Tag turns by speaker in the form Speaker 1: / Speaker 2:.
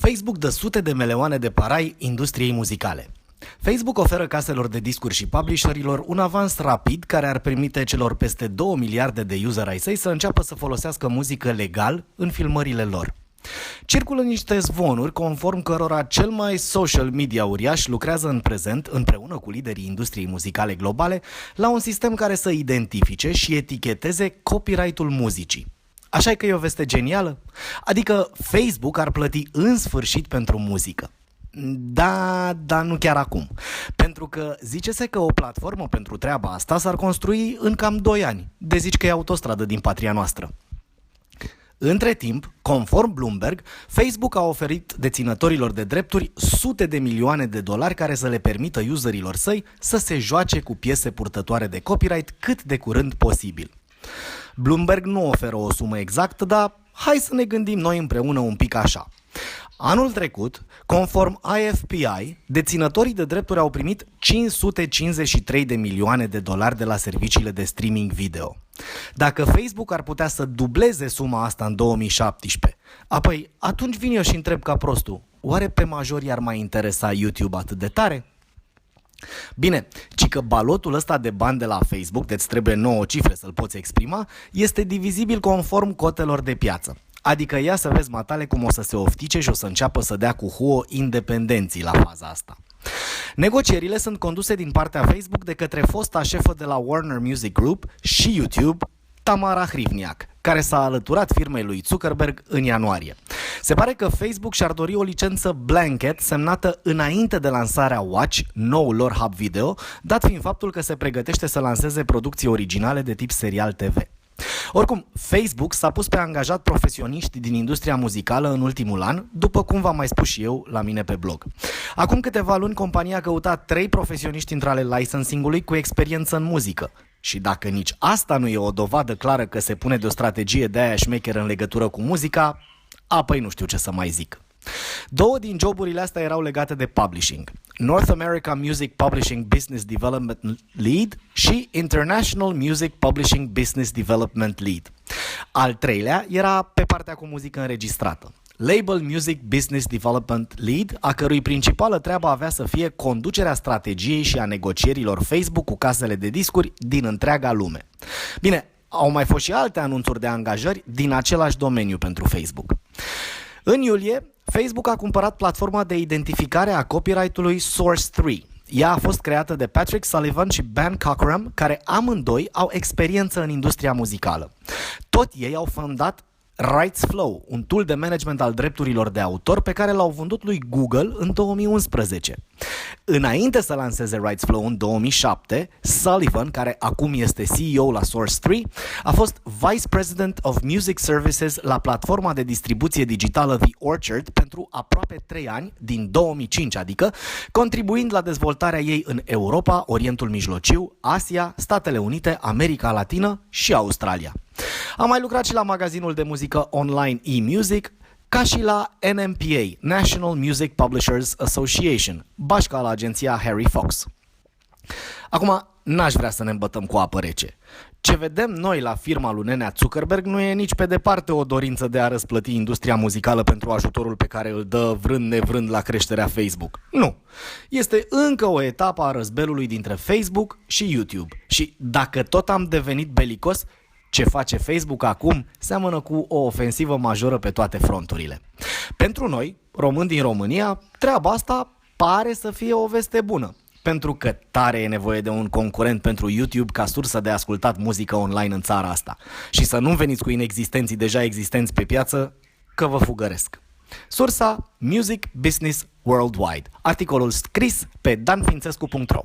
Speaker 1: Facebook dă sute de milioane de parai industriei muzicale. Facebook oferă caselor de discuri și publisherilor un avans rapid care ar permite celor peste 2 miliarde de user ai săi să înceapă să folosească muzică legal în filmările lor. Circulă niște zvonuri conform cărora cel mai social media uriaș lucrează în prezent, împreună cu liderii industriei muzicale globale, la un sistem care să identifice și eticheteze copyright-ul muzicii. Așa că e o veste genială? Adică Facebook ar plăti în sfârșit pentru muzică. Da, dar nu chiar acum. Pentru că zice-se că o platformă pentru treaba asta s-ar construi în cam 2 ani, de zici că e autostradă din patria noastră. Între timp, conform Bloomberg, Facebook a oferit deținătorilor de drepturi sute de milioane de dolari care să le permită userilor săi să se joace cu piese purtătoare de copyright cât de curând posibil. Bloomberg nu oferă o sumă exactă, dar hai să ne gândim noi împreună un pic așa. Anul trecut, conform IFPI, deținătorii de drepturi au primit 553 de milioane de dolari de la serviciile de streaming video. Dacă Facebook ar putea să dubleze suma asta în 2017, apoi atunci vin eu și întreb ca prostul, oare pe majori ar mai interesa YouTube atât de tare? Bine, ci că balotul ăsta de bani de la Facebook, de-ți trebuie 9 cifre să-l poți exprima, este divizibil conform cotelor de piață. Adică ia să vezi, matale, cum o să se oftice și o să înceapă să dea cu huo independenții la faza asta. Negocierile sunt conduse din partea Facebook de către fosta șefă de la Warner Music Group și YouTube, Tamara Hrivniak, care s-a alăturat firmei lui Zuckerberg în ianuarie. Se pare că Facebook și-ar dori o licență blanket semnată înainte de lansarea Watch, noul lor hub video, dat fiind faptul că se pregătește să lanseze producții originale de tip serial TV. Oricum, Facebook s-a pus pe angajat profesioniști din industria muzicală în ultimul an, după cum v-am mai spus și eu la mine pe blog. Acum câteva luni, compania a căutat 3 profesioniști între ale licensing-ului cu experiență în muzică. Și dacă nici asta nu e o dovadă clară că se pune de o strategie de aia șmecheră în legătură cu muzica, apoi nu știu ce să mai zic. 2 din joburile astea erau legate de publishing. North America Music Publishing Business Development Lead și International Music Publishing Business Development Lead. Al 3-lea era pe partea cu muzică înregistrată. Label Music Business Development Lead, a cărui principală treabă avea să fie conducerea strategiei și a negocierilor Facebook cu casele de discuri din întreaga lume. Bine, au mai fost și alte anunțuri de angajări din același domeniu pentru Facebook. În iulie, Facebook a cumpărat platforma de identificare a copyright-ului Source 3. Ea a fost creată de Patrick Sullivan și Ben Cockram, care amândoi au experiență în industria muzicală. Tot ei au fondat RightsFlow, un tool de management al drepturilor de autor pe care l-au vândut lui Google în 2011. Înainte să lanseze RightsFlow în 2007, Sullivan, care acum este CEO la Source 3, a fost Vice President of Music Services la platforma de distribuție digitală The Orchard pentru aproape 3 ani, din 2005 adică, contribuind la dezvoltarea ei în Europa, Orientul Mijlociu, Asia, Statele Unite, America Latină și Australia. A mai lucrat și la magazinul de muzică online eMusic, ca și la NMPA, National Music Publishers Association, bașca la agenția Harry Fox. Acum, n-aș vrea să ne îmbătăm cu apă rece. Ce vedem noi la firma lui Nenea Zuckerberg nu e nici pe departe o dorință de a răsplăti industria muzicală pentru ajutorul pe care îl dă vrând nevrând la creșterea Facebook. Nu. Este încă o etapă a războiului dintre Facebook și YouTube. Și dacă tot am devenit belicos, ce face Facebook acum seamănă cu o ofensivă majoră pe toate fronturile. Pentru noi, români din România, treaba asta pare să fie o veste bună, pentru că tare e nevoie de un concurent pentru YouTube ca sursă de ascultat muzică online în țara asta. Și să nu veniți cu inexistenții deja existenți pe piață, că vă fugăresc. Sursa: Music Business Worldwide. Articolul scris pe danfințescu.ro.